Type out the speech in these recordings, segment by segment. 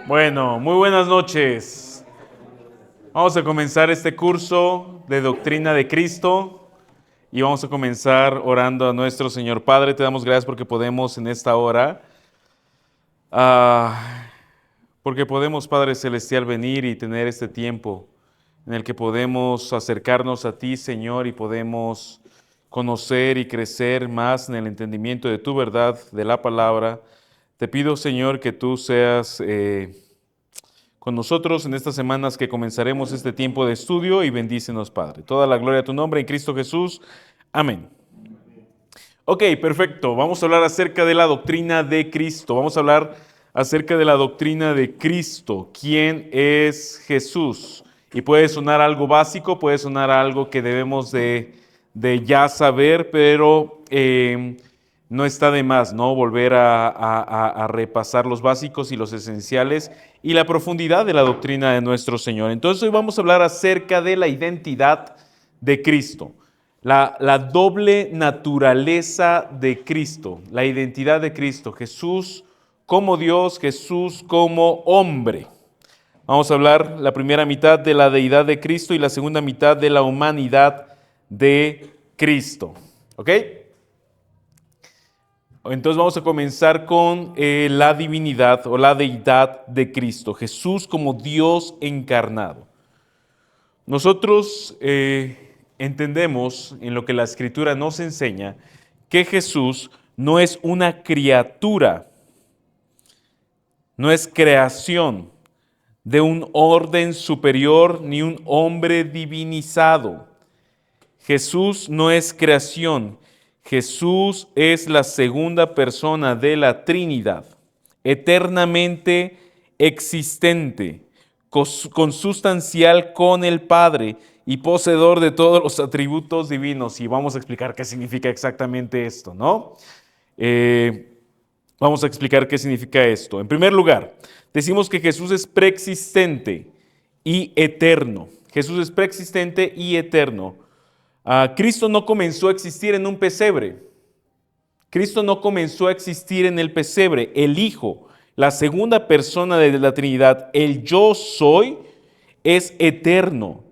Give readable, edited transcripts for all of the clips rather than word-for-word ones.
Bueno, muy buenas noches. Vamos a comenzar este curso de Doctrina de Cristo y vamos a comenzar orando a nuestro Señor Padre. Te damos gracias porque podemos en esta hora, porque podemos, Padre Celestial, venir y tener este tiempo en el que podemos acercarnos a ti, Señor, y podemos conocer y crecer más en el entendimiento de tu verdad, de la palabra. Te pido, Señor, que tú seas con nosotros en estas semanas que comenzaremos este tiempo de estudio y bendícenos, Padre. Toda la gloria a tu nombre en Cristo Jesús. Amén. Ok, perfecto. Vamos a hablar acerca de la doctrina de Cristo. Vamos a hablar acerca de la doctrina de Cristo. ¿Quién es Jesús? Y puede sonar algo básico, puede sonar algo que debemos de ya saber, pero no está de más, ¿no? Volver a repasar los básicos y los esenciales y la profundidad de la doctrina de nuestro Señor. Entonces hoy vamos a hablar acerca de la identidad de Cristo, la doble naturaleza de Cristo, la identidad de Cristo, Jesús como Dios, Jesús como hombre. Vamos a hablar la primera mitad de la deidad de Cristo y la segunda mitad de la humanidad de Cristo. ¿Ok? Entonces vamos a comenzar con la divinidad o la deidad de Cristo, Jesús como Dios encarnado. Nosotros entendemos en lo que la Escritura nos enseña que Jesús no es una criatura, no es creación de un orden superior ni un hombre divinizado. Jesús no es creación. Jesús es la segunda persona de la Trinidad, eternamente existente, consustancial con el Padre y poseedor de todos los atributos divinos. Y vamos a explicar qué significa exactamente esto, ¿no? Vamos a explicar qué significa esto. En primer lugar, decimos que Jesús es preexistente y eterno. Jesús es preexistente y eterno. Cristo no comenzó a existir en un pesebre. Cristo no comenzó a existir en el pesebre. El Hijo, la segunda persona de la Trinidad, el yo soy, es eterno.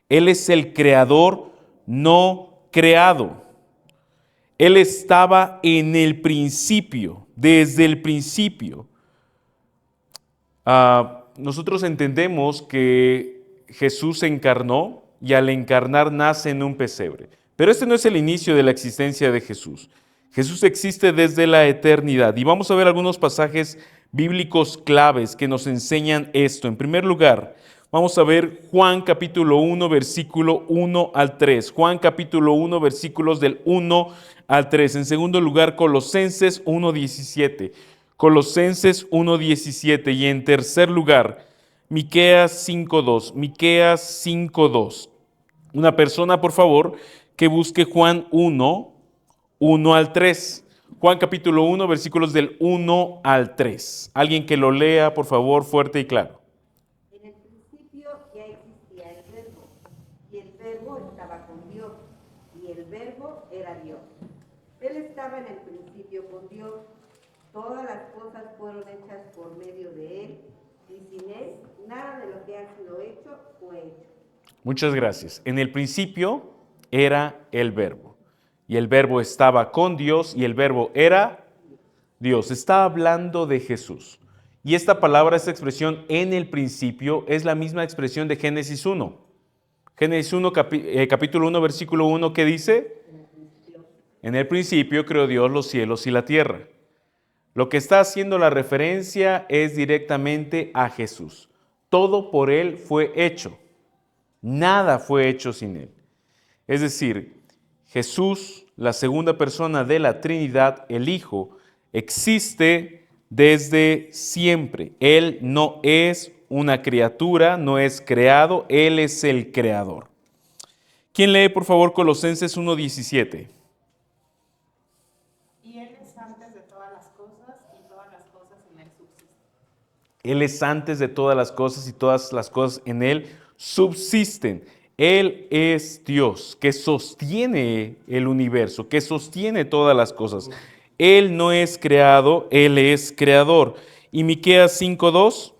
Él es el creador no creado. Él estaba en el principio, desde el principio. Nosotros entendemos que Jesús se encarnó y al encarnar nace en un pesebre. Pero este no es el inicio de la existencia de Jesús. Jesús existe desde la eternidad y vamos a ver algunos pasajes bíblicos claves que nos enseñan esto. En primer lugar, vamos a ver Juan capítulo 1, versículo 1 al 3. Juan capítulo 1, versículos del 1 al 3. En segundo lugar, Colosenses 1:17. Colosenses 1:17. Y en tercer lugar, Miqueas 5:2. Miqueas 5:2. Una persona, por favor, que busque Juan 1, 1 al 3. Juan capítulo 1, versículos del 1 al 3. Alguien que lo lea, por favor, fuerte y claro. En el principio ya existía el Verbo, y el Verbo estaba con Dios, y el Verbo era Dios. Él estaba en el principio con Dios. Todas las cosas fueron hechas por medio de Él, y sin Él nada de lo que ha sido hecho fue hecho. Muchas gracias. En el principio era el Verbo, y el Verbo estaba con Dios, y el Verbo era Dios. Está hablando de Jesús. Y esta palabra, esta expresión en el principio, es la misma expresión de Génesis 1. Génesis 1, capítulo 1, versículo 1, ¿qué dice? En el principio creó Dios los cielos y la tierra. Lo que está haciendo la referencia es directamente a Jesús. Todo por Él fue hecho. Nada fue hecho sin Él. Es decir, Jesús, la segunda persona de la Trinidad, el Hijo, existe desde siempre. Él no es una criatura, no es creado, Él es el creador. ¿Quién lee, por favor, Colosenses 1:17? Y Él es antes de todas las cosas, y todas las cosas en Él subsisten. Él es antes de todas las cosas y todas las cosas en Él subsisten. Él es Dios que sostiene el universo, que sostiene todas las cosas. Él no es creado, Él es creador. ¿Y Miqueas 5:2?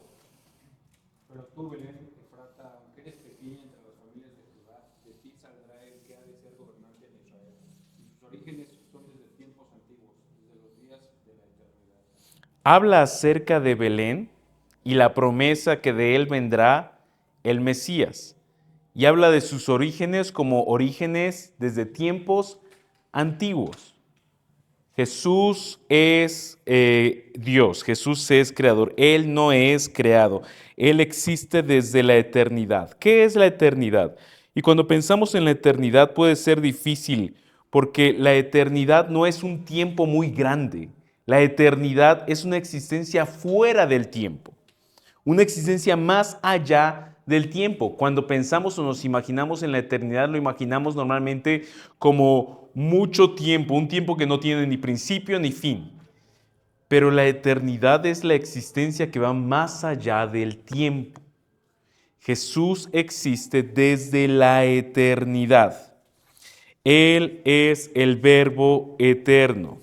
tú, Belén, Efrata, aunque eres pequeña entre las familias de Judá, de ti saldrá el que ha de ser gobernante en Israel. Y sus orígenes son desde tiempos antiguos, desde los días de la eternidad. Habla acerca de Belén y la promesa que de él vendrá el Mesías. Y habla de sus orígenes como orígenes desde tiempos antiguos. Jesús es Dios, Jesús es creador, Él no es creado, Él existe desde la eternidad. ¿Qué es la eternidad? Y cuando pensamos en la eternidad puede ser difícil porque la eternidad no es un tiempo muy grande, la eternidad es una existencia fuera del tiempo, una existencia más allá del tiempo. Cuando pensamos o nos imaginamos en la eternidad, lo imaginamos normalmente como mucho tiempo, un tiempo que no tiene ni principio ni fin. Pero la eternidad es la existencia que va más allá del tiempo. Jesús existe desde la eternidad. Él es el Verbo eterno.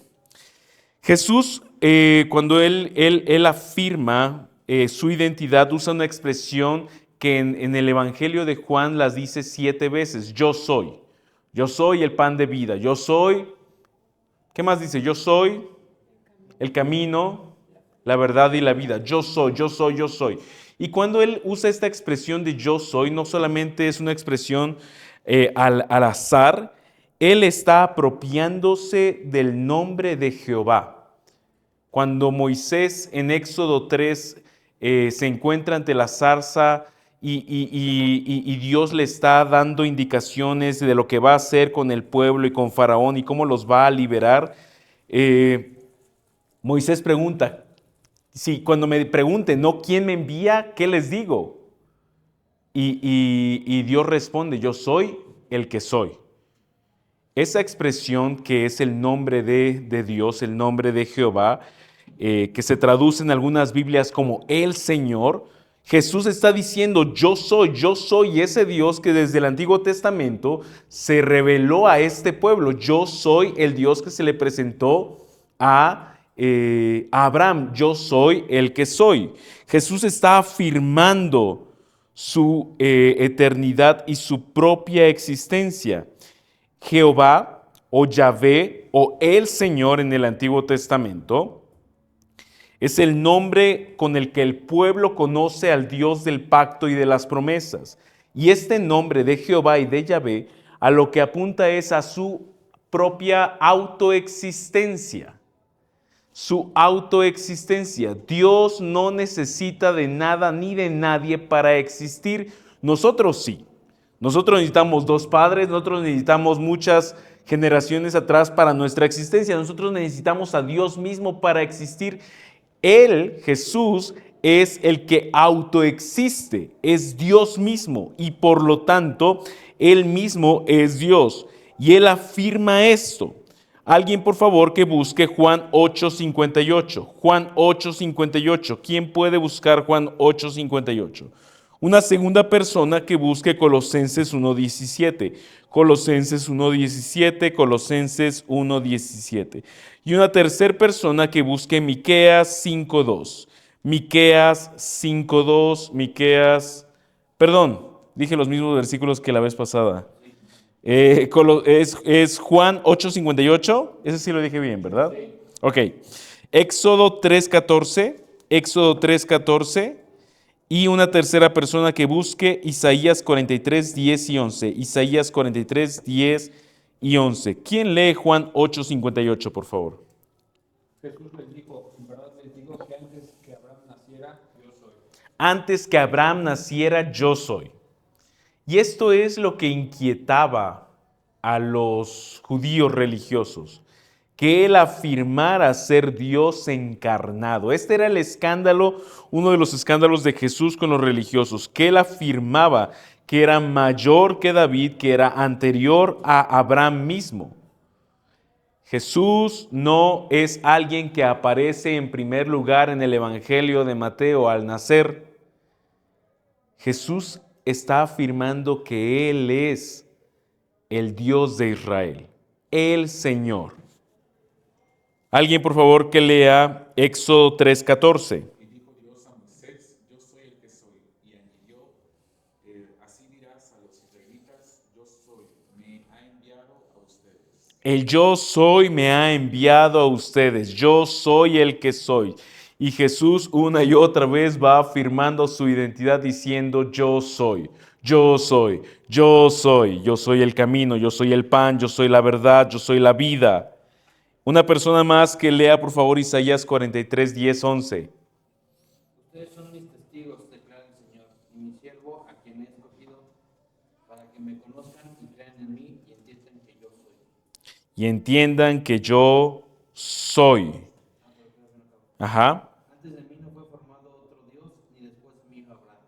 Jesús, cuando él afirma su identidad, usa una expresión que en el Evangelio de Juan las dice 7 veces. Yo soy el pan de vida, yo soy, ¿qué más dice? Yo soy el camino, la verdad y la vida. Yo soy, yo soy, yo soy. Y cuando él usa esta expresión de yo soy, no solamente es una expresión al azar, él está apropiándose del nombre de Jehová. Cuando Moisés en Éxodo 3 se encuentra ante la zarza y Dios le está dando indicaciones de lo que va a hacer con el pueblo y con Faraón y cómo los va a liberar, Moisés pregunta, si cuando me pregunten, ¿no? ¿Quién me envía? ¿Qué les digo? Y Dios responde, yo soy el que soy. Esa expresión que es el nombre de Dios, el nombre de Jehová, que se traduce en algunas Biblias como el Señor, Jesús está diciendo, yo soy ese Dios que desde el Antiguo Testamento se reveló a este pueblo. Yo soy el Dios que se le presentó a Abraham, yo soy el que soy. Jesús está afirmando su eternidad y su propia existencia. Jehová o Yahvé o el Señor en el Antiguo Testamento es el nombre con el que el pueblo conoce al Dios del pacto y de las promesas. Y este nombre de Jehová y de Yahvé a lo que apunta es a su propia autoexistencia. Su autoexistencia. Dios no necesita de nada ni de nadie para existir. Nosotros sí. Nosotros necesitamos 2 padres, nosotros necesitamos muchas generaciones atrás para nuestra existencia. Nosotros necesitamos a Dios mismo para existir. Él, Jesús, es el que autoexiste, es Dios mismo y por lo tanto, Él mismo es Dios. Y Él afirma esto. Alguien, por favor, que busque Juan 8:58. Juan 8:58. ¿Quién puede buscar Juan 8:58? Una segunda persona que busque Colosenses 1:17. Colosenses 1:17, Colosenses 1:17. Y una tercera persona que busque Miqueas 5:2. Miqueas 5:2, dije los mismos versículos que la vez pasada. Es Juan 8:58, ese sí lo dije bien, ¿verdad? Sí. Ok. Éxodo 3:14, Éxodo 3:14 y una tercera persona que busque Isaías 43:10 y 11. Isaías 43:10 y 11. ¿Quién lee Juan 8:58, por favor? Jesús les dijo, en verdad les digo que antes que Abraham naciera, yo soy. Antes que Abraham naciera, yo soy. Y esto es lo que inquietaba a los judíos religiosos, que él afirmara ser Dios encarnado. Este era el escándalo, uno de los escándalos de Jesús con los religiosos, que él afirmaba que era mayor que David, que era anterior a Abraham mismo. Jesús no es alguien que aparece en primer lugar en el Evangelio de Mateo al nacer. Jesús está afirmando que Él es el Dios de Israel, el Señor. Alguien, por favor, que lea Éxodo 3:14. Y dijo Dios a Moisés, yo soy el que soy. Y añadió, El yo soy me ha enviado a ustedes. Yo soy el que soy. Y Jesús una y otra vez va afirmando su identidad diciendo yo soy. Yo soy, yo soy el camino, yo soy el pan, yo soy la verdad, yo soy la vida. Una persona más que lea por favor Isaías 43, 10, 11. Ustedes son mis testigos, declara el Señor, y mi siervo a quien he escogido, para que me conozcan y crean en mí y entiendan que yo soy. Y entiendan que yo soy. Ajá. Antes de mí no fue formado otro Dios, ni después de mí lo habrá.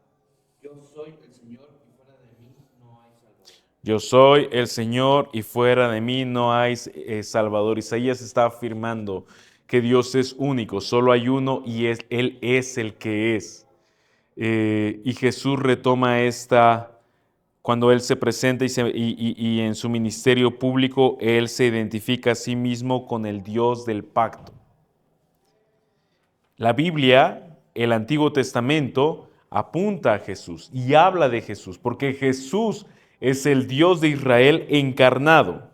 Yo soy el Señor y fuera de mí no hay Salvador. Yo soy el Señor y fuera de mí no hay Salvador. Isaías está afirmando que Dios es único, solo hay uno y Él es el que es. Y Jesús retoma esta cuando Él se presenta y en su ministerio público, Él se identifica a sí mismo con el Dios del pacto. La Biblia, el Antiguo Testamento, apunta a Jesús y habla de Jesús, porque Jesús es el Dios de Israel encarnado.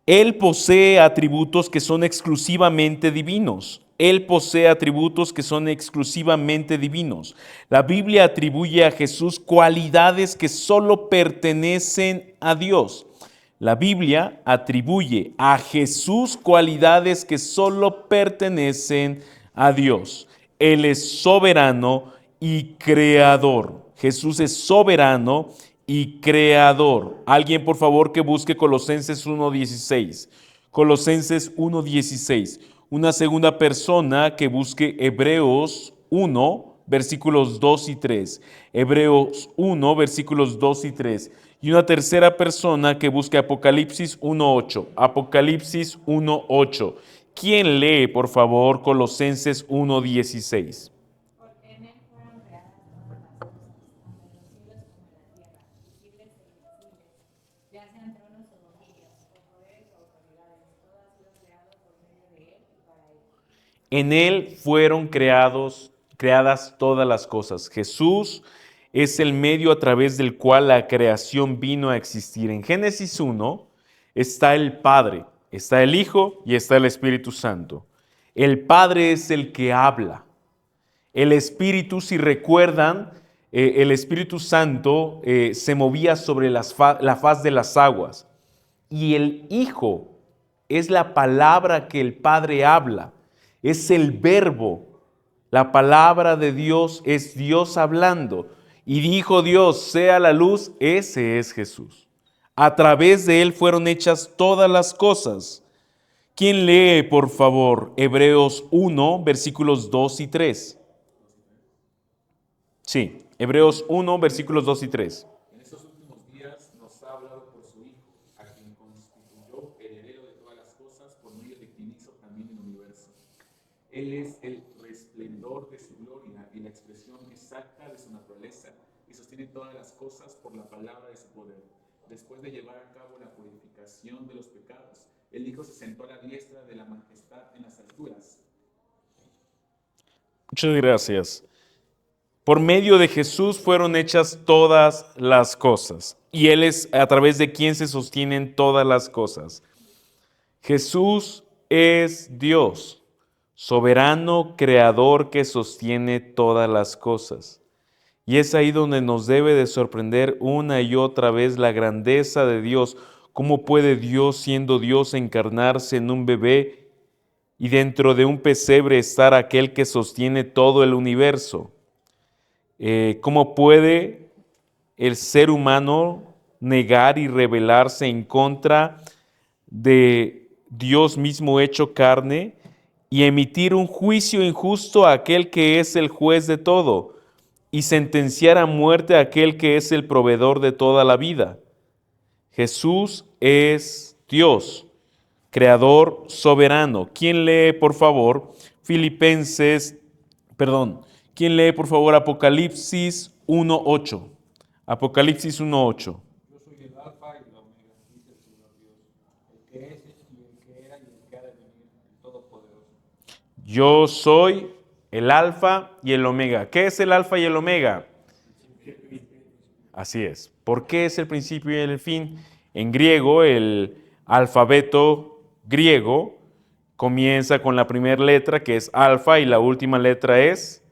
Él posee atributos que son exclusivamente divinos. Él posee atributos que son exclusivamente divinos. La Biblia atribuye a Jesús cualidades que solo pertenecen a Dios. La Biblia atribuye a Jesús cualidades que solo pertenecen a Dios. Él es soberano y creador. Jesús es soberano y creador. Alguien, por favor, que busque Colosenses 1:16. Colosenses 1:16. Una segunda persona que busque Hebreos 1, versículos 2 y 3. Hebreos 1, versículos 2 y 3. Y una tercera persona que busque Apocalipsis 1:8. Apocalipsis 1:8. ¿Quién lee, por favor, Colosenses 1:16? Porque en él fueron creadas todas las cosas, tanto en los cielos como en la tierra, visibles e invisibles, ya sean tronos o dominios, o poderes o autoridades, todo ha sido creado por medio de él y para él. En Él fueron creadas todas las cosas. Jesús es el medio a través del cual la creación vino a existir. En Génesis 1 está el Padre, está el Hijo y está el Espíritu Santo. El Padre es el que habla. El Espíritu, si recuerdan, el Espíritu Santo se movía sobre la faz de las aguas. Y el Hijo es la palabra que el Padre habla. Es el verbo. La palabra de Dios es Dios hablando. Y dijo Dios, sea la luz, ese es Jesús. A través de él fueron hechas todas las cosas. ¿Quién lee, por favor, Hebreos 1, versículos 2 y 3? Sí, Hebreos 1, versículos 2 y 3. En estos últimos días nos ha hablado por su Hijo, a quien constituyó heredero de todas las cosas, por medio de quien hizo también el universo. Él es el resplendor de su gloria y la expresión exacta de su naturaleza, y sostiene todas las cosas por la palabra de su poder. Después de llevar a cabo la purificación de los pecados, el Hijo se sentó a la diestra de la majestad en las alturas. Muchas gracias. Por medio de Jesús fueron hechas todas las cosas. Y Él es a través de quien se sostienen todas las cosas. Jesús es Dios, soberano, creador que sostiene todas las cosas. Y es ahí donde nos debe de sorprender una y otra vez la grandeza de Dios. ¿Cómo puede Dios, siendo Dios, encarnarse en un bebé y dentro de un pesebre estar aquel que sostiene todo el universo? ¿Cómo puede el ser humano negar y rebelarse en contra de Dios mismo hecho carne y emitir un juicio injusto a aquel que es el juez de todo y sentenciar a muerte a aquel que es el proveedor de toda la vida? Jesús es Dios, creador soberano. ¿Quién lee, por favor, ¿Quién lee, por favor, Apocalipsis 1:8? Apocalipsis 1:8. Yo soy el Alfa y la Omega, dice el Señor Dios, el que es y el que era y el que ha de venir, el Todopoderoso. Yo soy el Alfa y el Omega. ¿Qué es el Alfa y el Omega? Así es. ¿Por qué es el principio y el fin? En griego, el alfabeto griego comienza con la primera letra que es alfa y la última letra es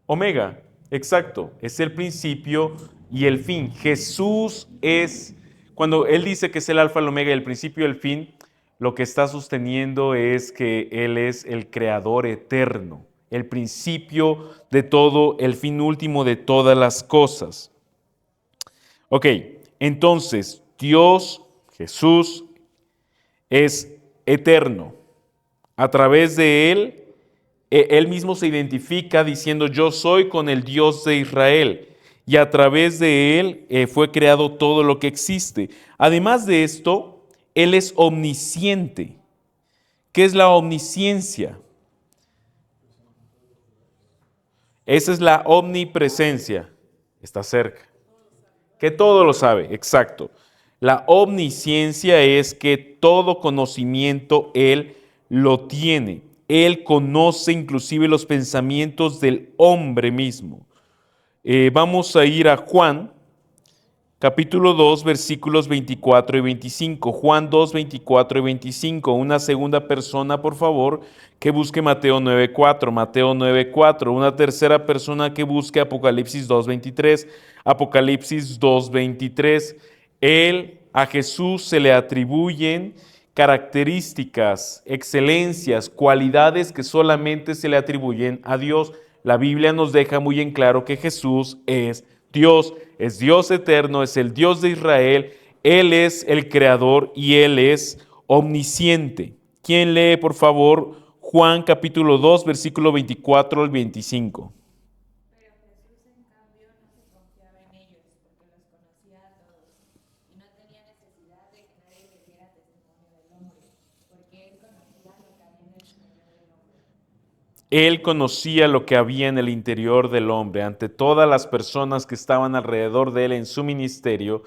omega. Exacto, es el principio y el fin. Jesús es, cuando Él dice que es el alfa, el omega y el principio y el fin, lo que está sosteniendo es que Él es el creador eterno, el principio de todo, el fin último de todas las cosas. Ok, entonces Dios, Jesús, es eterno. A través de Él, Él mismo se identifica diciendo yo soy con el Dios de Israel. Y a través de Él fue creado todo lo que existe. Además de esto, Él es omnisciente. ¿Qué es la omnisciencia? Esa es la omnipresencia. Está cerca. Que todo lo sabe, exacto. La omnisciencia es que todo conocimiento Él lo tiene. Él conoce inclusive los pensamientos del hombre mismo. Vamos a ir a Juan, capítulo 2, versículos 24 y 25. Juan 2, 24 y 25. Una segunda persona, por favor, que busque Mateo 9, 4. Mateo 9, 4. Una tercera persona que busque Apocalipsis 2, 23. Apocalipsis 2, 23. A Jesús se le atribuyen características, excelencias, cualidades que solamente se le atribuyen a Dios. La Biblia nos deja muy en claro que Jesús es Dios eterno, es el Dios de Israel, Él es el creador y Él es omnisciente. ¿Quién lee, por favor, Juan capítulo 2, versículo 24 al 25? Pero Jesús, en cambio, no se confiaba en ellos, porque los conocía a todos, y no tenía necesidad de que nadie le diera testimonio del hombre, porque él conocía lo que había en el interior del hombre. Él conocía lo que había en el interior del hombre. Ante todas las personas que estaban alrededor de él en su ministerio,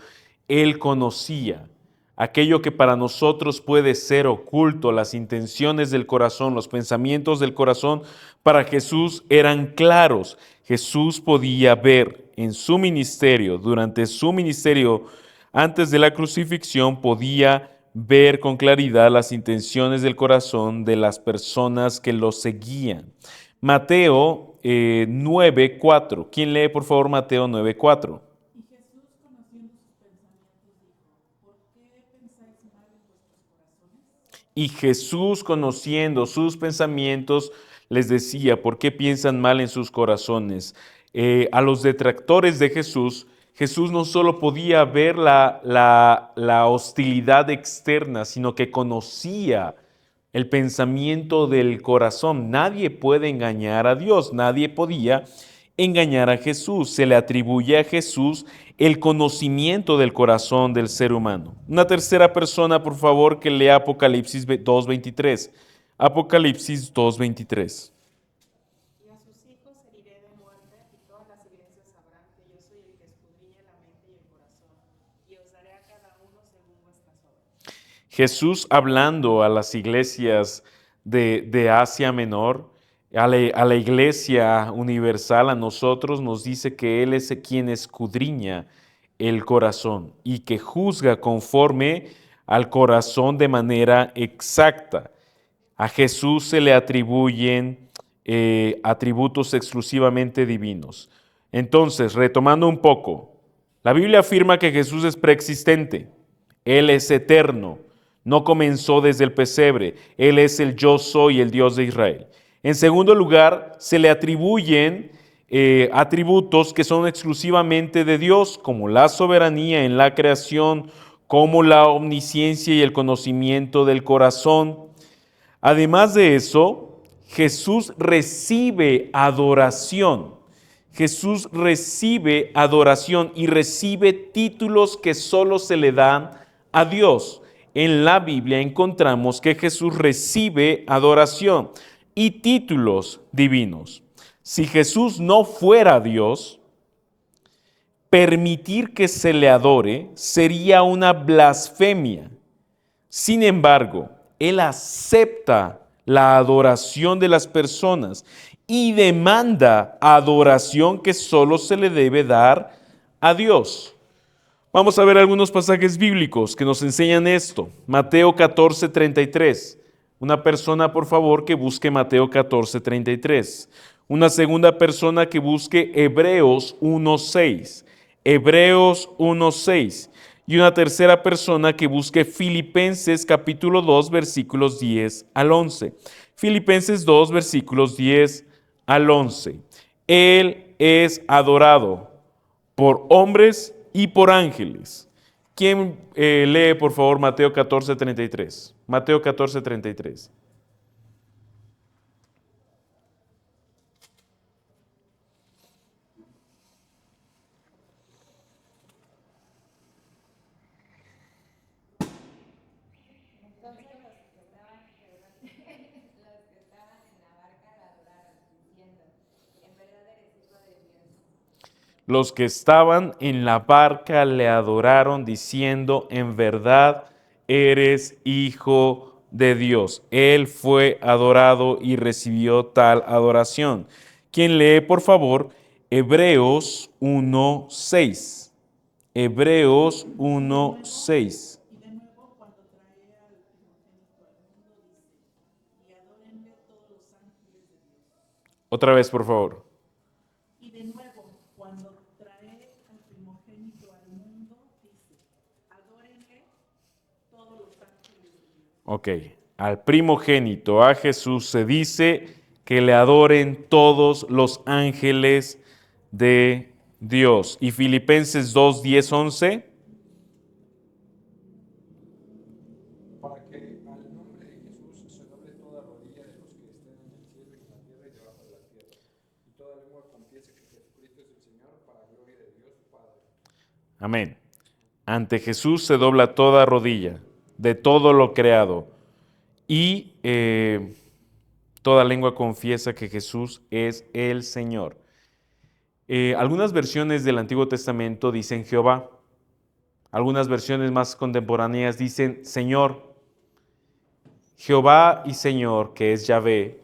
él conocía aquello que para nosotros puede ser oculto, las intenciones del corazón, los pensamientos del corazón. Para Jesús eran claros. Jesús podía ver en su ministerio, durante su ministerio, antes de la crucifixión, podía ver con claridad las intenciones del corazón de las personas que lo seguían. Mateo 9, 4. ¿Quién lee, por favor, Mateo 9, 4? Y Jesús, conociendo sus pensamientos, dijo, ¿por qué pensáis mal en vuestros corazones? Y Jesús, conociendo sus pensamientos, les decía, ¿por qué piensan mal en sus corazones? A los detractores de Jesús, Jesús no solo podía ver la hostilidad externa, sino que conocía el pensamiento del corazón. Nadie puede engañar a Dios, nadie podía engañar a Jesús. Se le atribuye a Jesús el conocimiento del corazón del ser humano. Una tercera persona, por favor, que lea Apocalipsis 2.23. Apocalipsis 2.23. Y a sus hijos heriré de muerte, y todas las iglesias sabrán que yo soy el que escudriña la mente y el corazón, y os daré a cada uno según vuestras obras. Jesús hablando a las iglesias de Asia Menor, a la iglesia universal, a nosotros nos dice que Él es quien escudriña el corazón y que juzga conforme al corazón de manera exacta. A Jesús se le atribuyen atributos exclusivamente divinos. Entonces, retomando un poco, la Biblia afirma que Jesús es preexistente, Él es eterno, no comenzó desde el pesebre, Él es el yo soy, el Dios de Israel. En segundo lugar, se le atribuyen atributos que son exclusivamente de Dios, como la soberanía en la creación, como la omnisciencia y el conocimiento del corazón. Además de eso, Jesús recibe adoración. Jesús recibe adoración y recibe títulos que solo se le dan a Dios. En la Biblia encontramos que Jesús recibe adoración y títulos divinos. Si Jesús no fuera Dios, permitir que se le adore sería una blasfemia. Sin embargo, Él acepta la adoración de las personas y demanda adoración que solo se le debe dar a Dios. Vamos a ver algunos pasajes bíblicos que nos enseñan esto. Mateo 14:33. Una persona, por favor, que busque Mateo 14:33. Una segunda persona que busque Hebreos 1:6. Hebreos 1:6. Y una tercera persona que busque Filipenses capítulo 2, versículos 10 al 11. Filipenses 2, versículos 10 al 11. Él es adorado por hombres y por ángeles. ¿Quién lee, por favor, Mateo 14:33? Mateo 14:33. Entonces los que estaban en la barca la adoraron, diciendo, en verdad eres hijo de Dios. Los que estaban en la barca le adoraron diciendo, en verdad eres hijo de Dios. Él fue adorado y recibió tal adoración. ¿Quién lee, por favor, Hebreos 1:6? Hebreos 1:6. Y de nuevo, cuando trae al primogénito al mundo, dice, y adórenle todos los ángeles de Dios. Otra vez, por favor. Y de nuevo, cuando trae al primogénito al mundo, dice, adórenle todos los ángeles de Dios. Ok, al primogénito, a Jesús, se dice que le adoren todos los ángeles de Dios. Y Filipenses 2, 10, 11. Para que al nombre de Jesús se doble toda rodilla de los que estén en el cielo y en la tierra y debajo de la tierra, y toda lengua confiese que Jesucristo es el Señor, para gloria de Dios Padre. Amén. Ante Jesús se dobla toda rodilla de todo lo creado y toda lengua confiesa que Jesús es el Señor. Algunas versiones del Antiguo Testamento dicen Jehová. Algunas versiones más contemporáneas dicen Señor. Jehová y Señor, que es Yahvé,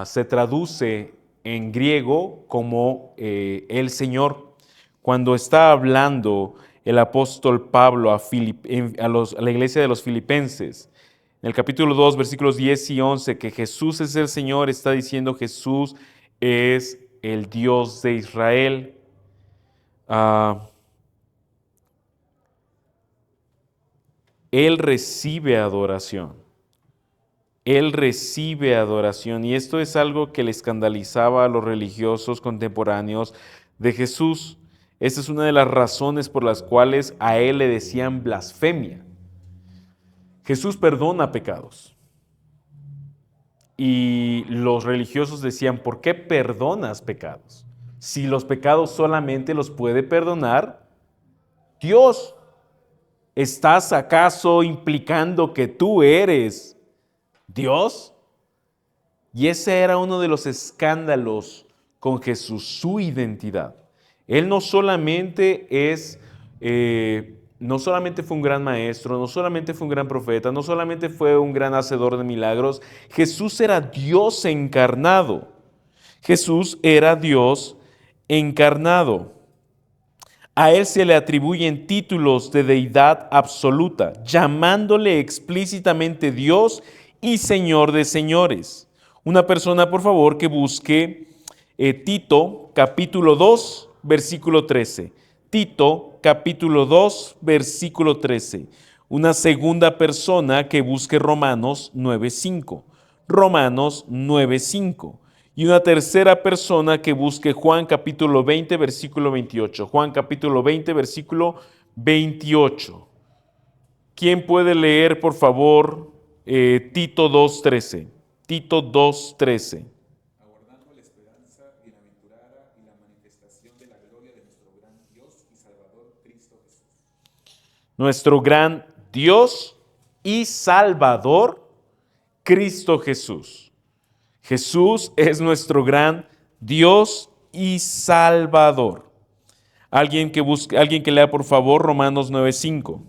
se traduce en griego como el Señor. Cuando está hablando el apóstol Pablo a la iglesia de los Filipenses, en el capítulo 2, versículos 10 y 11, que Jesús es el Señor, está diciendo Jesús es el Dios de Israel. Él recibe adoración. Él recibe adoración. Y esto es algo que le escandalizaba a los religiosos contemporáneos de Jesús. Esta es una de las razones por las cuales a él le decían blasfemia. Jesús perdona pecados. Y los religiosos decían, ¿por qué perdonas pecados? Si los pecados solamente los puede perdonar Dios. ¿Estás acaso implicando que tú eres Dios? Y ese era uno de los escándalos con Jesús, su identidad. Él no solamente no solamente fue un gran maestro, no solamente fue un gran profeta, no solamente fue un gran hacedor de milagros, Jesús era Dios encarnado. Jesús era Dios encarnado. A él se le atribuyen títulos de deidad absoluta, llamándole explícitamente Dios y Señor de señores. Una persona, por favor, que busque Tito, capítulo 2, versículo 13. Tito, capítulo 2, versículo 13. Una segunda persona que busque Romanos 9:5. Romanos 9:5. Y una tercera persona que busque Juan capítulo 20, versículo 28. Juan capítulo 20, versículo 28. ¿Quién puede leer, por favor, Tito 2:13? Tito 2:13. Aguardando la esperanza bienaventurada y la manifestación de la gloria de nuestro gran Dios y Salvador Cristo Jesús. Nuestro gran Dios y Salvador, Cristo Jesús. Jesús es nuestro gran Dios y Salvador. Alguien que lea por favor Romanos 9:5.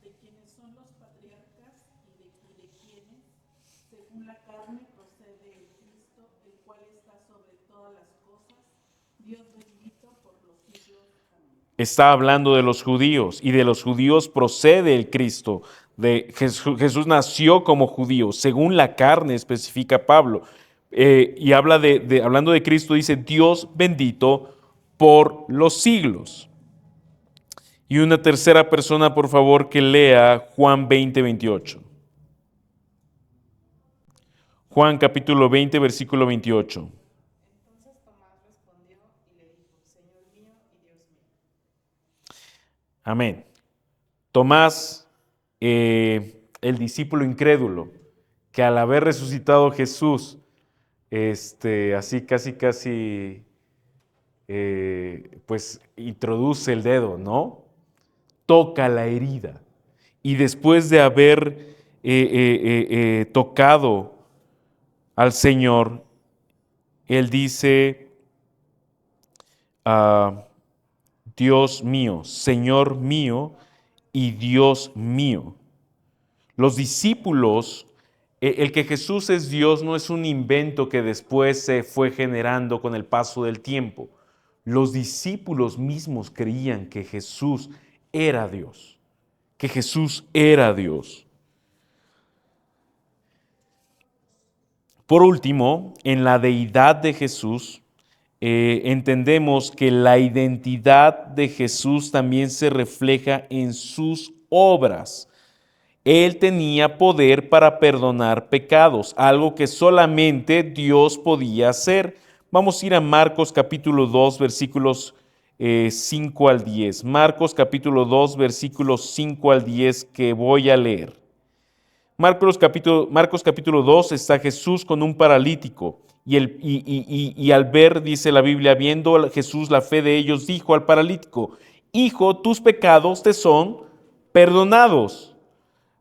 De quienes son los patriarcas y de quienes, según la carne, procede el Cristo, el cual está sobre todas las cosas, Dios bendito está hablando de los judíos, y de los judíos procede el Cristo. Jesús nació como judío, según la carne, especifica Pablo. Y hablando de Cristo, dice, Dios bendito por los siglos. Y una tercera persona, por favor, que lea Juan 20:28. Juan capítulo 20, versículo 28. Entonces Tomás respondió y le dijo, Señor mío y Dios mío. Amén. Tomás, el discípulo incrédulo, que al haber resucitado Jesús, así casi, pues introduce el dedo, ¿no? Toca la herida. Y después de haber tocado al Señor, él dice, Dios mío, Señor mío y Dios mío. Los discípulos, el que Jesús es Dios no es un invento que después se fue generando con el paso del tiempo. Los discípulos mismos creían que Jesús era Dios, que Jesús era Dios. Por último, en la deidad de Jesús, entendemos que la identidad de Jesús también se refleja en sus obras. Él tenía poder para perdonar pecados, algo que solamente Dios podía hacer. Vamos a ir a Marcos capítulo 2, versículos 5 al 10. Marcos capítulo 2, versículos 5 al 10 que voy a leer. Marcos capítulo 2 está Jesús con un paralítico y al ver, dice la Biblia, viendo Jesús la fe de ellos, dijo al paralítico, Hijo, tus pecados te son perdonados.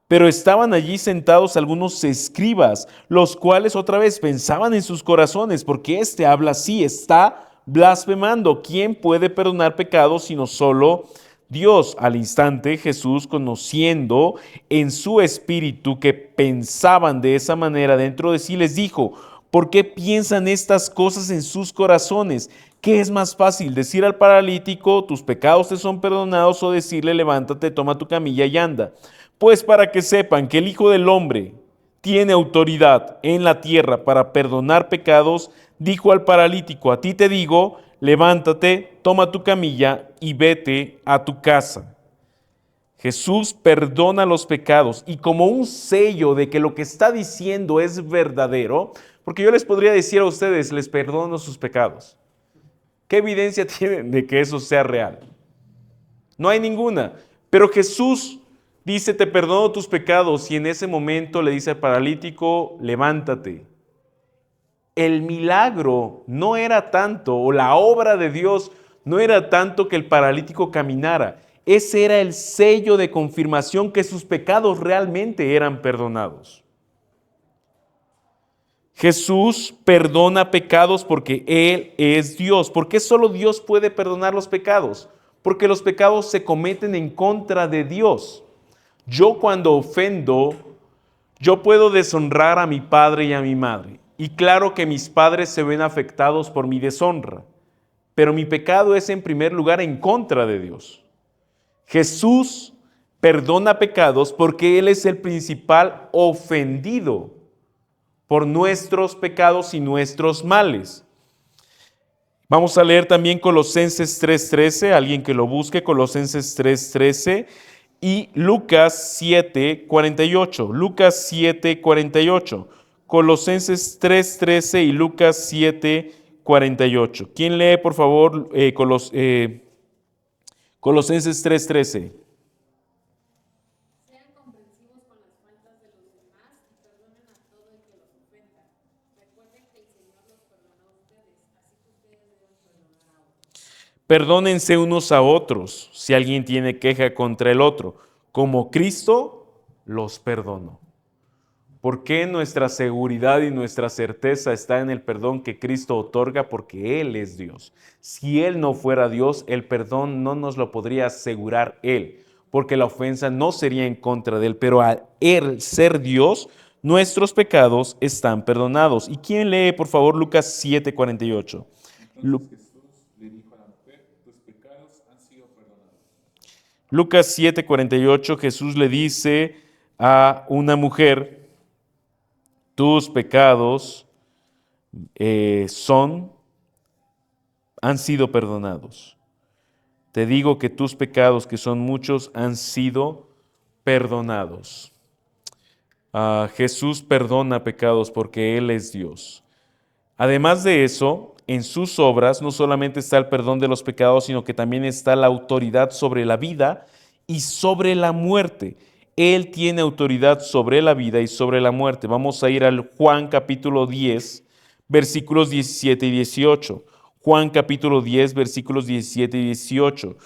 Pero estaban allí sentados algunos escribas, los cuales otra vez pensaban en sus corazones, porque éste habla así, está blasfemando. ¿Quién puede perdonar pecados sino solo Dios? Al instante Jesús, conociendo en su espíritu que pensaban de esa manera dentro de sí, les dijo, ¿por qué piensan estas cosas en sus corazones? ¿Qué es más fácil, decir al paralítico, tus pecados te son perdonados, o decirle, levántate, toma tu camilla y anda? Pues para que sepan que el Hijo del Hombre tiene autoridad en la tierra para perdonar pecados, dijo al paralítico, a ti te digo, levántate, toma tu camilla y vete a tu casa. Jesús perdona los pecados, y como un sello de que lo que está diciendo es verdadero, porque yo les podría decir a ustedes, les perdono sus pecados. ¿Qué evidencia tienen de que eso sea real? No hay ninguna. Pero Jesús dice, te perdono tus pecados, y en ese momento le dice al paralítico, levántate. El milagro no era tanto, o la obra de Dios no era tanto que el paralítico caminara. Ese era el sello de confirmación que sus pecados realmente eran perdonados. Jesús perdona pecados porque Él es Dios. ¿Por qué solo Dios puede perdonar los pecados? Porque los pecados se cometen en contra de Dios. Yo cuando ofendo, yo puedo deshonrar a mi padre y a mi madre. Y claro que mis padres se ven afectados por mi deshonra. Pero mi pecado es en primer lugar en contra de Dios. Jesús perdona pecados porque Él es el principal ofendido por nuestros pecados y nuestros males. Vamos a leer también Colosenses 3:13, alguien que lo busque, Colosenses 3:13 y Lucas 7:48. Lucas 7:48. Colosenses 3:13 y Lucas 7:48. ¿Quién lee, por favor, Colosenses 3:13? Sean comprensivos con las faltas de los demás y perdonen a todo el que los ofenda. Recuerden que el Señor los perdonó a ustedes, así que ustedes deben perdonar a otros. Perdónense unos a otros si alguien tiene queja contra el otro, como Cristo los perdonó. ¿Por qué nuestra seguridad y nuestra certeza está en el perdón que Cristo otorga? Porque Él es Dios. Si Él no fuera Dios, el perdón no nos lo podría asegurar Él, porque la ofensa no sería en contra de Él, pero al Él ser Dios, nuestros pecados están perdonados. ¿Y quién lee, por favor, Lucas 7:48? Entonces Jesús le dijo a la mujer, tus pecados han sido perdonados. Lucas 7:48, Jesús le dice a una mujer, tus pecados han sido perdonados. Te digo que tus pecados, que son muchos, han sido perdonados. Jesús perdona pecados porque Él es Dios. Además de eso, en sus obras no solamente está el perdón de los pecados, sino que también está la autoridad sobre la vida y sobre la muerte. Él tiene autoridad sobre la vida y sobre la muerte. Vamos a ir al Juan capítulo 10, versículos 17 y 18. Juan capítulo 10, versículos 17 y 18.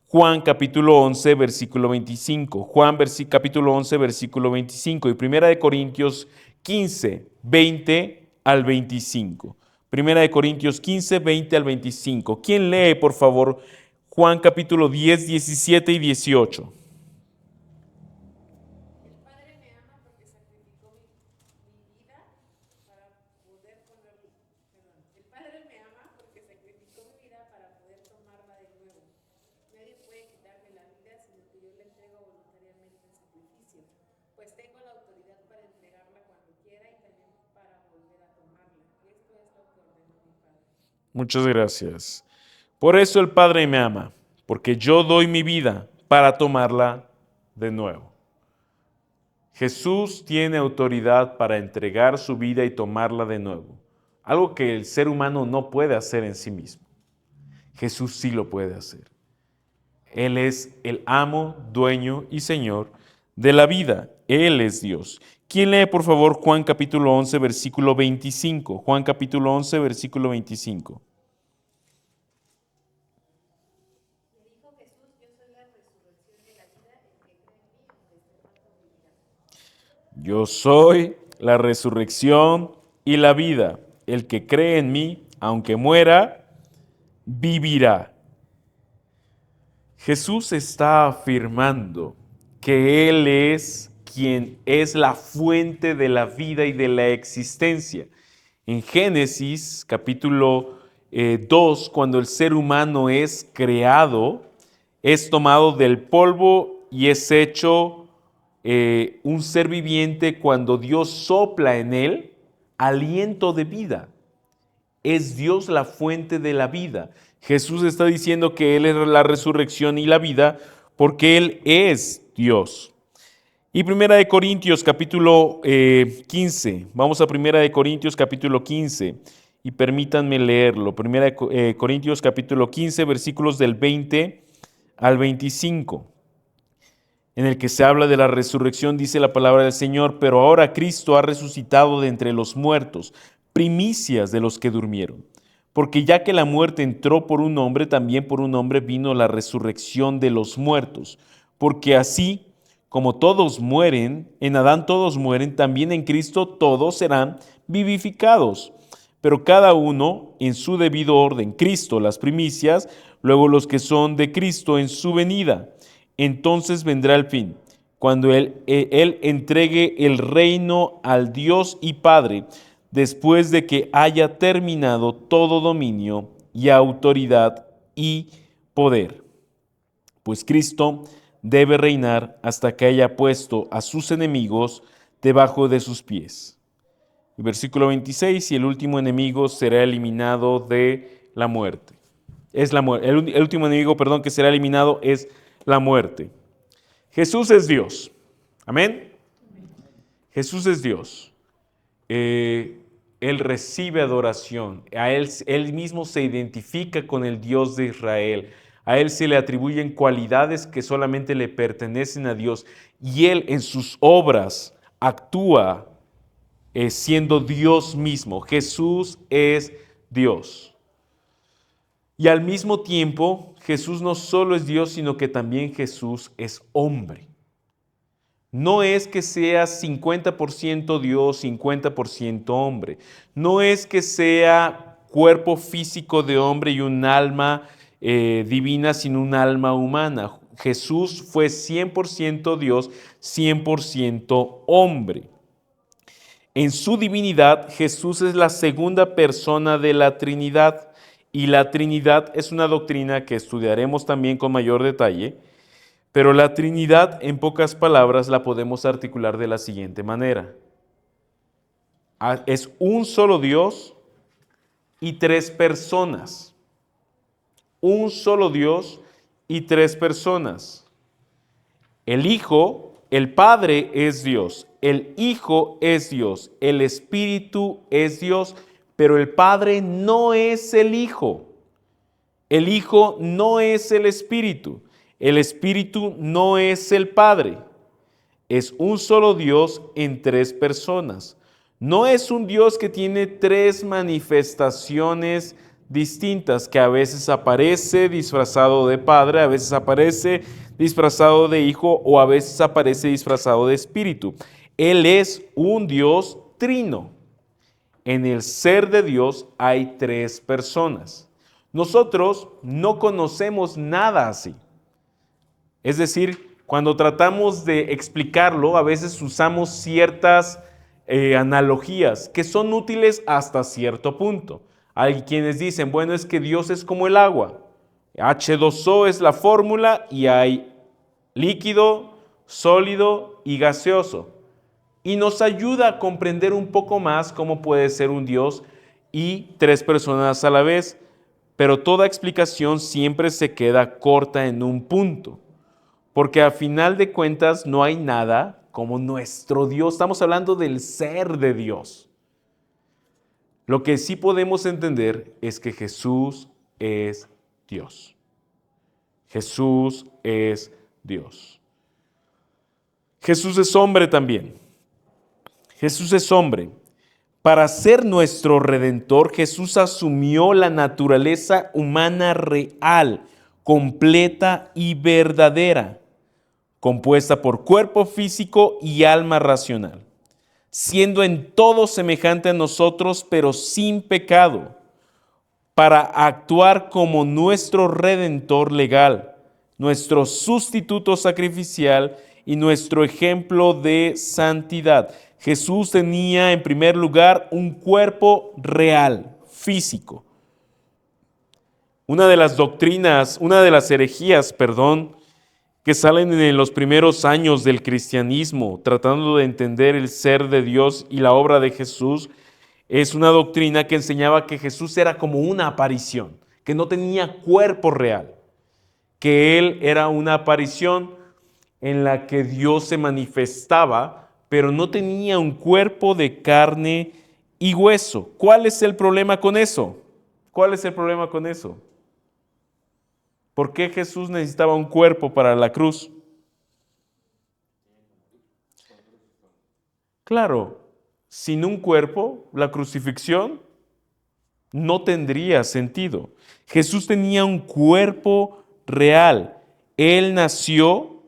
Juan capítulo 11, versículo 25. Juan capítulo 11, versículo 25. Y Primera de Corintios 15, 20 al 25. Primera de Corintios 15, 20 al 25. ¿Quién lee, por favor, Juan capítulo 10, 17 y 18? El Padre me ama porque sacrificó mi vida para poder tomarla de nuevo. Nadie puede quitarme la vida, sino que yo la entrego voluntariamente en sacrificio, pues tengo la autoridad para entregarla cuando quiera y también para volver a tomarla. Esto es lo que ordenó mi Padre. Muchas gracias. Por eso el Padre me ama, porque yo doy mi vida para tomarla de nuevo. Jesús tiene autoridad para entregar su vida y tomarla de nuevo. Algo que el ser humano no puede hacer en sí mismo. Jesús sí lo puede hacer. Él es el amo, dueño y Señor de la vida. Él es Dios. ¿Quién lee, por favor, Juan capítulo 11, versículo 25? Juan capítulo 11, versículo 25. Yo soy la resurrección y la vida. El que cree en mí, aunque muera, vivirá. Jesús está afirmando que Él es quien es la fuente de la vida y de la existencia. En Génesis capítulo 2, cuando el ser humano es creado, es tomado del polvo y es hecho un ser viviente cuando Dios sopla en él aliento de vida. Es Dios la fuente de la vida. Jesús está diciendo que Él es la resurrección y la vida porque Él es Dios. Y Primera de Corintios capítulo 15. Vamos a Primera de Corintios capítulo 15 y permítanme leerlo. Primera de Corintios capítulo 15 versículos del 20 al 25. En el que se habla de la resurrección, dice la palabra del Señor, pero ahora Cristo ha resucitado de entre los muertos, primicias de los que durmieron. Porque ya que la muerte entró por un hombre, también por un hombre vino la resurrección de los muertos. Porque así como todos mueren, en Adán todos mueren, también en Cristo todos serán vivificados. Pero cada uno en su debido orden, Cristo las primicias, luego los que son de Cristo en su venida. Entonces vendrá el fin, cuando él entregue el reino al Dios y Padre, después de que haya terminado todo dominio y autoridad y poder. Pues Cristo debe reinar hasta que haya puesto a sus enemigos debajo de sus pies. El versículo 26, y el último enemigo será eliminado de la muerte. El último enemigo, que será eliminado es la muerte. Jesús es Dios. Amén. Jesús es Dios. Él recibe adoración. Él mismo se identifica con el Dios de Israel. A Él se le atribuyen cualidades que solamente le pertenecen a Dios. Y Él en sus obras actúa siendo Dios mismo. Jesús es Dios. Y al mismo tiempo, Jesús no solo es Dios, sino que también Jesús es hombre. No es que sea 50% Dios, 50% hombre. No es que sea cuerpo físico de hombre y un alma divina sin un alma humana. Jesús fue 100% Dios, 100% hombre. En su divinidad, Jesús es la segunda persona de la Trinidad. Y la Trinidad es una doctrina que estudiaremos también con mayor detalle, Pero la Trinidad, en pocas palabras, la podemos articular de la siguiente manera. Es un solo Dios y tres personas. Un solo Dios y tres personas. El Hijo, el Padre es Dios, el Hijo es Dios, el Espíritu es Dios, pero el Padre no es el Hijo. El Hijo no es el Espíritu no es el Padre. Es un solo Dios en tres personas. No es un Dios que tiene tres manifestaciones distintas, que a veces aparece disfrazado de Padre, a veces aparece disfrazado de Hijo o a veces aparece disfrazado de Espíritu. Él es un Dios trino. En el ser de Dios hay tres personas. Nosotros no conocemos nada así. Es decir, cuando tratamos de explicarlo, a veces usamos ciertas analogías que son útiles hasta cierto punto. Hay quienes dicen, bueno, es que Dios es como el agua. H2O es la fórmula y hay líquido, sólido y gaseoso. Y nos ayuda a comprender un poco más cómo puede ser un Dios y tres personas a la vez. Pero toda explicación siempre se queda corta en un punto. Porque a final de cuentas no hay nada como nuestro Dios. Estamos hablando del ser de Dios. Lo que sí podemos entender es que Jesús es Dios. Jesús es Dios. Jesús es hombre también. Jesús es hombre. Para ser nuestro Redentor, Jesús asumió la naturaleza humana real, completa y verdadera, compuesta por cuerpo físico y alma racional, siendo en todo semejante a nosotros, pero sin pecado, para actuar como nuestro Redentor legal, nuestro sustituto sacrificial y nuestro ejemplo de santidad. Jesús tenía en primer lugar un cuerpo real, físico. Una de las herejías, que salen en los primeros años del cristianismo, tratando de entender el ser de Dios y la obra de Jesús, es una doctrina que enseñaba que Jesús era como una aparición, que no tenía cuerpo real, que Él era una aparición en la que Dios se manifestaba, pero no tenía un cuerpo de carne y hueso. ¿Cuál es el problema con eso? ¿Cuál es el problema con eso? ¿Por qué Jesús necesitaba un cuerpo para la cruz? Claro, sin un cuerpo, la crucifixión no tendría sentido. Jesús tenía un cuerpo real. Él nació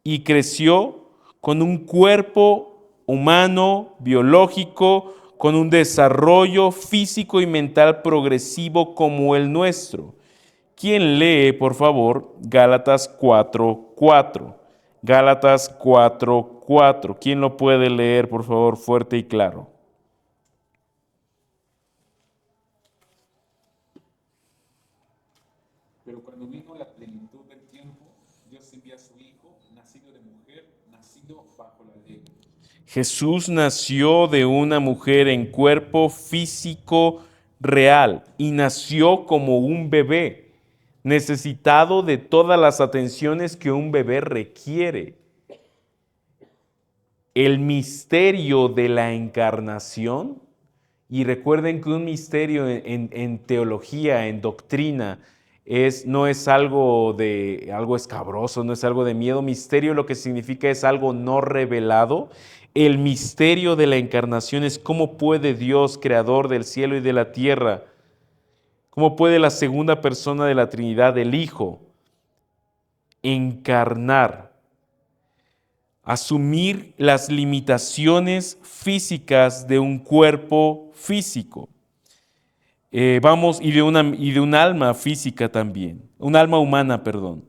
y creció con un cuerpo humano, biológico, con un desarrollo físico y mental progresivo como el nuestro. ¿Quién lee, por favor, Gálatas 4:4? Gálatas 4:4. ¿Quién lo puede leer, por favor, fuerte y claro? Pero cuando vino la plenitud del tiempo, Dios envía a su Hijo, nacido de mujer, nacido bajo la ley. Jesús nació de una mujer en cuerpo físico real y nació como un bebé, necesitado de todas las atenciones que un bebé requiere. El misterio de la encarnación, y recuerden que un misterio en teología, en doctrina, no es algo escabroso, no es algo de miedo. Misterio lo que significa es algo no revelado. El misterio de la encarnación es cómo puede Dios, creador del cielo y de la tierra, cómo puede la segunda persona de la Trinidad, el Hijo, encarnar, asumir las limitaciones físicas de un cuerpo físico. Y de un alma física también, un alma humana, perdón.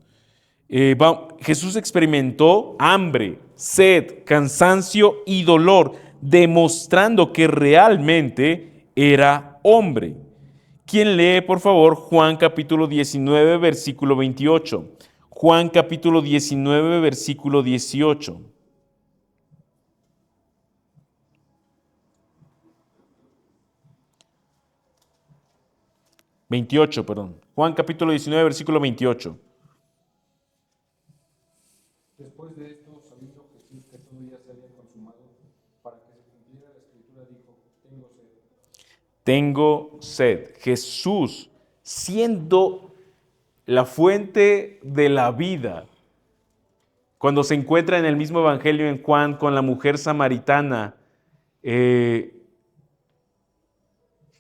Jesús experimentó hambre, sed, cansancio y dolor, demostrando que realmente era hombre. ¿Quién lee, por favor, Juan capítulo 19, versículo 28? Juan capítulo 19, versículo 18. 28, perdón. Juan capítulo 19, versículo 28. Después de esto, sabiendo Jesús que todo ya se había consumado, para que se cumpliera la escritura, dijo: tengo sed. Tengo sed. Jesús, siendo la fuente de la vida, cuando se encuentra en el mismo evangelio en Juan con la mujer samaritana, le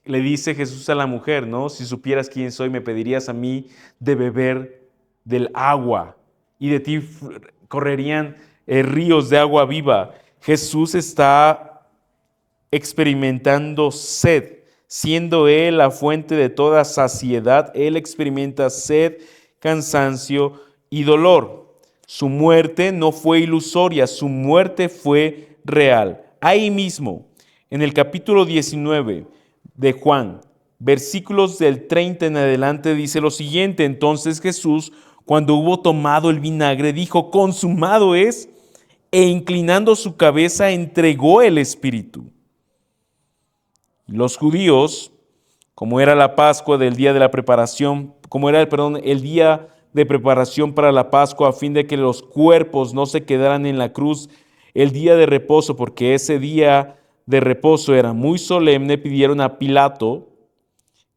dice Jesús a la mujer, ¿no? Si supieras quién soy, me pedirías a mí de beber del agua y de ti correrían ríos de agua viva. Jesús está experimentando sed, siendo Él la fuente de toda saciedad. Él experimenta sed, cansancio y dolor. Su muerte no fue ilusoria, su muerte fue real. Ahí mismo, en el capítulo 19 de Juan, versículos del 30 en adelante, dice lo siguiente: entonces Jesús, cuando hubo tomado el vinagre, dijo: consumado es, e inclinando su cabeza, entregó el espíritu. Los judíos, como era la Pascua del día de la preparación, el día de preparación para la Pascua, a fin de que los cuerpos no se quedaran en la cruz el día de reposo, porque ese día de reposo era muy solemne, pidieron a Pilato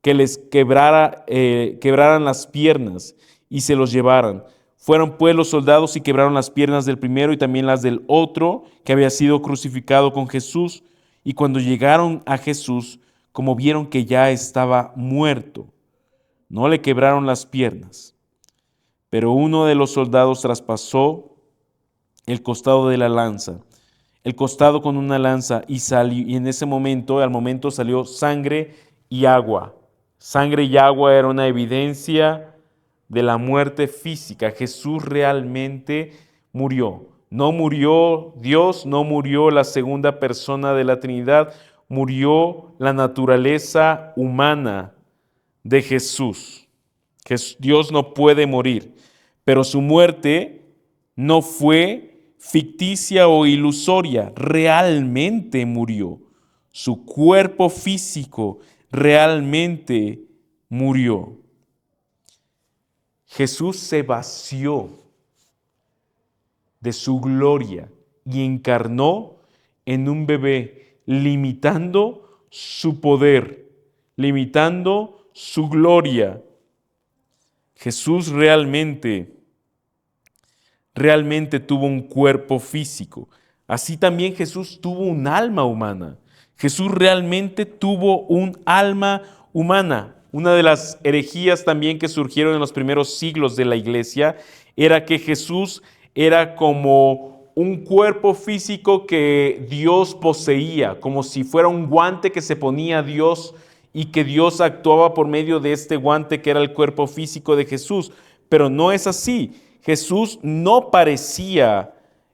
que les quebraran las piernas y se los llevaran. Fueron pues los soldados y quebraron las piernas del primero y también las del otro que había sido crucificado con Jesús. Y cuando llegaron a Jesús, como vieron que ya estaba muerto, no le quebraron las piernas. Pero uno de los soldados traspasó el costado de la lanza, el costado con una lanza, y en ese momento, al momento salió sangre y agua. Sangre y agua era una evidencia de la muerte física. Jesús realmente murió. No murió Dios, no murió la segunda persona de la Trinidad, murió la naturaleza humana de Jesús. Dios no puede morir, pero su muerte no fue ficticia o ilusoria, realmente murió. Su cuerpo físico realmente murió. Jesús se vació de su gloria y encarnó en un bebé, limitando su poder, limitando su gloria. Jesús realmente tuvo un cuerpo físico. Así también Jesús tuvo un alma humana. Jesús realmente tuvo un alma humana. Una de las herejías también que surgieron en los primeros siglos de la iglesia era que Jesús era como un cuerpo físico que Dios poseía, como si fuera un guante que se ponía Dios y que Dios actuaba por medio de este guante que era el cuerpo físico de Jesús. Pero no es así. Jesús no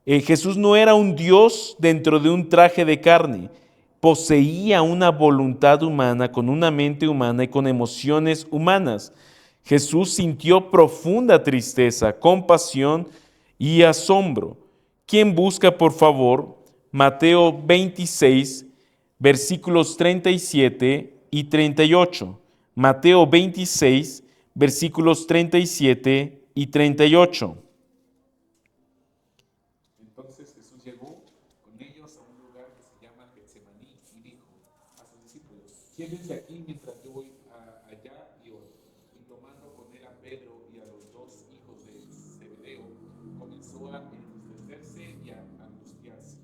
Jesús no era un Dios dentro de un traje de carne. Poseía una voluntad humana, con una mente humana y con emociones humanas. Jesús sintió profunda tristeza, compasión y asombro. ¿Quién busca, por favor, Mateo 26, versículos 37 y 38? Mateo 26, versículos 37 y 38. Entonces Jesús llegó con ellos a un lugar que se llama Getsemaní y dijo a sus discípulos: quédense aquí mientras yo voy allá y oro. Y tomando con él a Pedro y a los dos hijos de Zebedeo, comenzó a entristecerse y a angustiarse.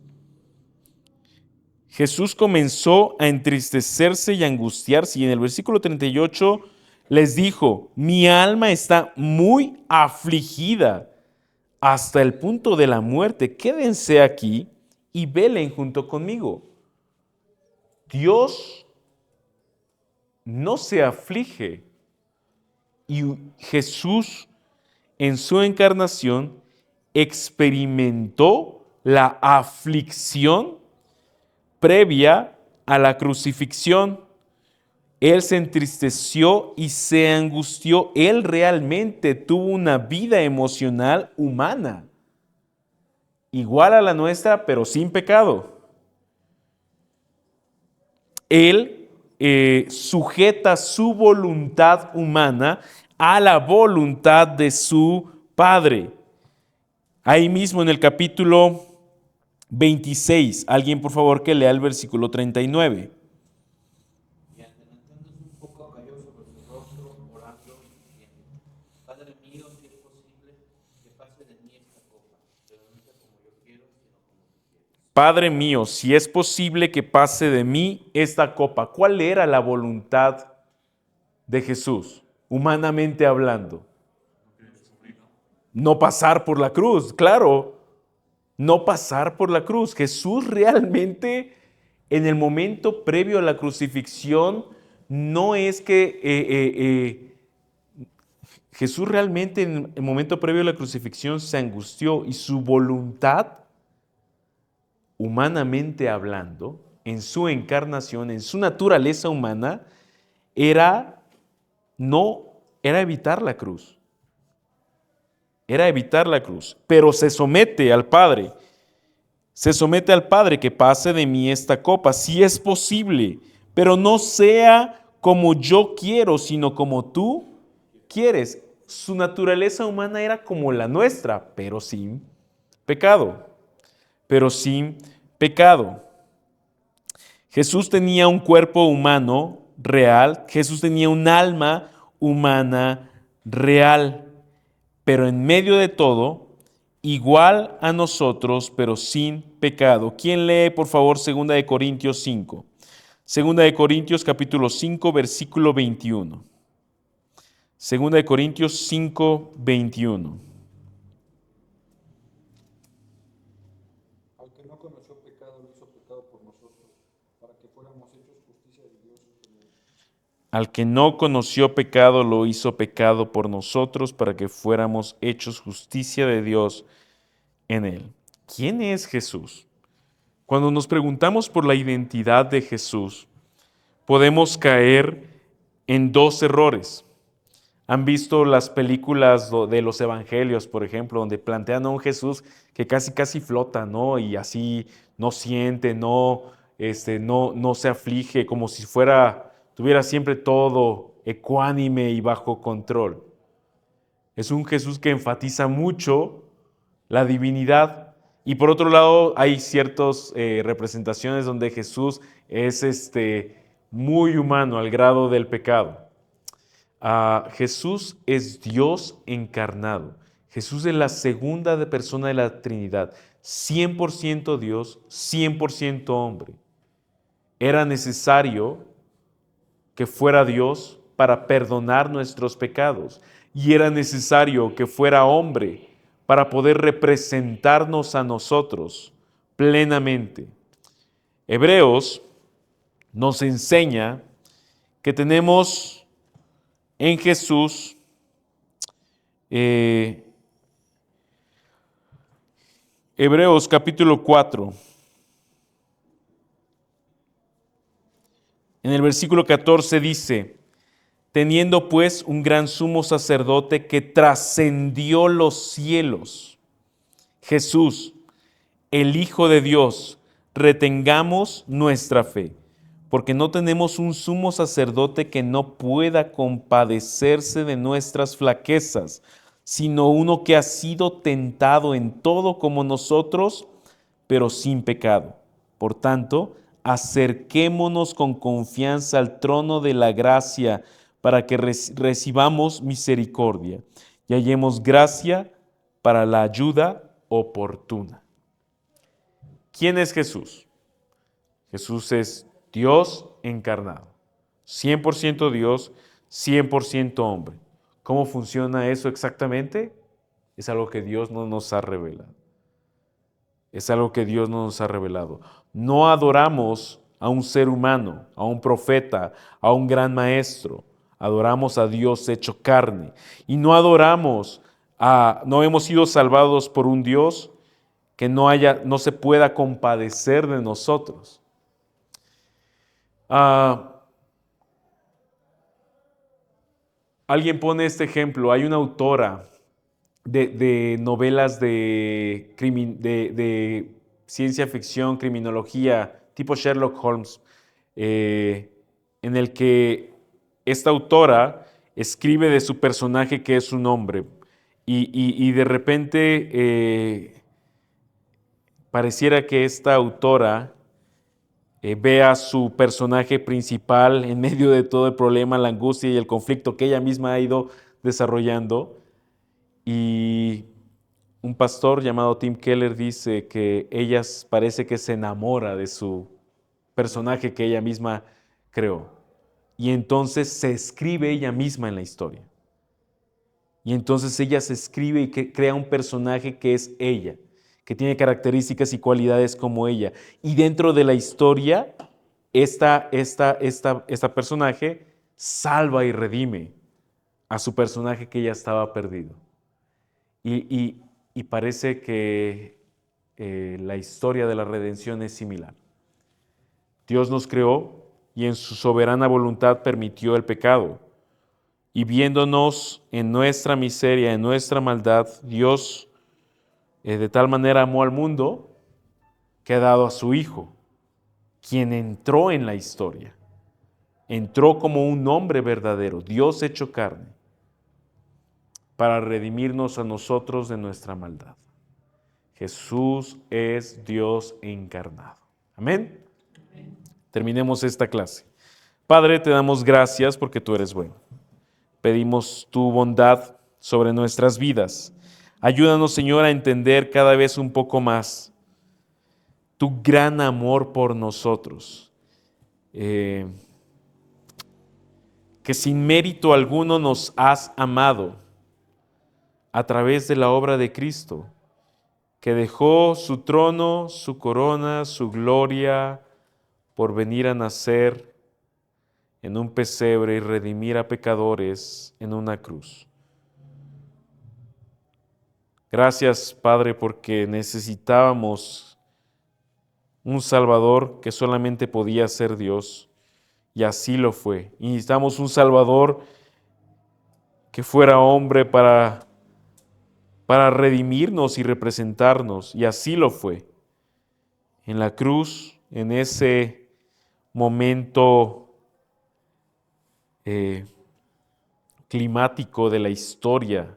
Jesús comenzó a entristecerse y a angustiarse, y en el versículo 38 les dijo: mi alma está muy afligida hasta el punto de la muerte. Quédense aquí y velen junto conmigo. Dios no se aflige, y Jesús en su encarnación experimentó la aflicción previa a la crucifixión. Él se entristeció y se angustió. Él realmente tuvo una vida emocional humana, igual a la nuestra, pero sin pecado. Él sujeta su voluntad humana a la voluntad de su Padre. Ahí mismo en el capítulo 26, alguien por favor que lea el versículo 39. Y adelantándose un poco cayó sobre su rostro, orando y diciendo: Padre mío, si es posible, que pase de mí esta copa, pero no sea como yo quiero, sino como tú quieres. Padre mío, si es posible que pase de mí esta copa. ¿Cuál era la voluntad de Jesús, humanamente hablando? No pasar por la cruz, claro. No pasar por la cruz. Jesús realmente, en el momento previo a la crucifixión, no es que Jesús realmente en el momento previo a la crucifixión se angustió y su voluntad, humanamente hablando, en su encarnación, en su naturaleza humana, era evitar la cruz. Era evitar la cruz, pero se somete al Padre. Se somete al Padre, que pase de mí esta copa, si es posible, pero no sea como yo quiero, sino como tú quieres. Su naturaleza humana era como la nuestra, pero sin pecado. Pero sin pecado. Jesús tenía un cuerpo humano real, Jesús tenía un alma humana real. Pero en medio de todo, igual a nosotros, pero sin pecado. ¿Quién lee, por favor, 2 de Corintios 5? 2 de Corintios capítulo 5, versículo 21. 2 de Corintios 5, 21. Al que no conoció pecado, lo hizo pecado por nosotros, para que fuéramos hechos justicia de Dios en él. Al que no conoció pecado, lo hizo pecado por nosotros, para que fuéramos hechos justicia de Dios en él. ¿Quién es Jesús? Cuando nos preguntamos por la identidad de Jesús, podemos caer en dos errores. ¿Han visto las películas de los evangelios, por ejemplo, donde plantean a un Jesús que casi flota, ¿no? Y así no siente, no se aflige, como si tuviera siempre todo ecuánime y bajo control? Es un Jesús que enfatiza mucho la divinidad. Y por otro lado, hay ciertas representaciones donde Jesús es muy humano al grado del pecado. Jesús es Dios encarnado. Jesús es la segunda persona de la Trinidad, 100% Dios, 100% hombre. Era necesario que fuera Dios para perdonar nuestros pecados y era necesario que fuera hombre para poder representarnos a nosotros plenamente. Hebreos nos enseña que tenemos en Jesús Hebreos capítulo 4. En el versículo 14 dice: teniendo pues un gran sumo sacerdote que trascendió los cielos, Jesús, el Hijo de Dios, retengamos nuestra fe, porque no tenemos un sumo sacerdote que no pueda compadecerse de nuestras flaquezas, sino uno que ha sido tentado en todo como nosotros, pero sin pecado. Por tanto, acerquémonos con confianza al trono de la gracia para que recibamos misericordia y hallemos gracia para la ayuda oportuna. ¿Quién es Jesús? Jesús es Dios encarnado, 100% Dios, 100% hombre. ¿Cómo funciona eso exactamente? Es algo que Dios no nos ha revelado. Es algo que Dios no nos ha revelado. No adoramos a un ser humano, a un profeta, a un gran maestro. Adoramos a Dios hecho carne. Y no hemos sido salvados por un Dios que no se pueda compadecer de nosotros. Alguien pone este ejemplo. Hay una autora de novelas de ciencia ficción, criminología, tipo Sherlock Holmes, en el que esta autora escribe de su personaje que es un hombre y de repente pareciera que esta autora ve a su personaje principal en medio de todo el problema, la angustia y el conflicto que ella misma ha ido desarrollando. Y un pastor llamado Tim Keller dice que ella parece que se enamora de su personaje que ella misma creó. Y entonces se escribe ella misma en la historia. Y entonces ella se escribe y crea un personaje que es ella, que tiene características y cualidades como ella. Y dentro de la historia, esta personaje salva y redime a su personaje que ya estaba perdido. Y parece que la historia de la redención es similar. Dios nos creó y en su soberana voluntad permitió el pecado. Y viéndonos en nuestra miseria, en nuestra maldad, Dios de tal manera amó al mundo que ha dado a su Hijo, quien entró en la historia. Entró como un hombre verdadero, Dios hecho carne, para redimirnos a nosotros de nuestra maldad. Jesús es Dios encarnado. Amén. Terminemos esta clase. Padre, te damos gracias porque tú eres bueno. Pedimos tu bondad sobre nuestras vidas. Ayúdanos, Señor, a entender cada vez un poco más tu gran amor por nosotros. Que sin mérito alguno nos has amado a través de la obra de Cristo, que dejó su trono, su corona, su gloria por venir a nacer en un pesebre y redimir a pecadores en una cruz. Gracias, Padre, porque necesitábamos un Salvador que solamente podía ser Dios, y así lo fue. Y necesitamos un Salvador que fuera hombre para redimirnos y representarnos, y así lo fue. En la cruz, en ese momento climático de la historia,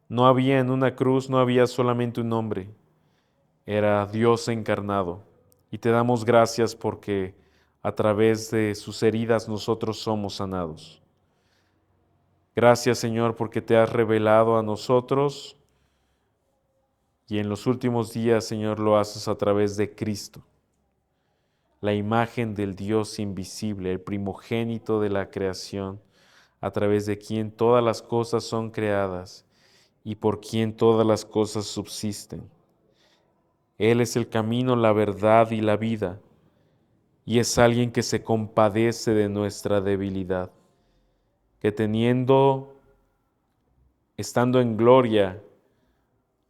no había en una cruz, no había solamente un hombre, era Dios encarnado. Y te damos gracias porque a través de sus heridas nosotros somos sanados. Gracias, Señor, porque te has revelado a nosotros y en los últimos días, Señor, lo haces a través de Cristo, la imagen del Dios invisible, el primogénito de la creación, a través de quien todas las cosas son creadas y por quien todas las cosas subsisten. Él es el camino, la verdad y la vida, y es alguien que se compadece de nuestra debilidad, que estando en gloria,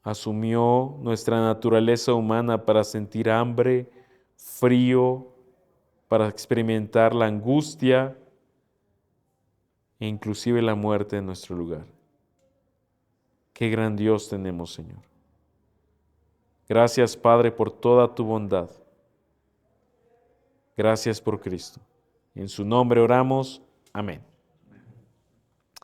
asumió nuestra naturaleza humana para sentir hambre, frío, para experimentar la angustia e inclusive la muerte en nuestro lugar. Qué gran Dios tenemos, Señor. Gracias, Padre, por toda tu bondad. Gracias por Cristo. En su nombre oramos. Amén.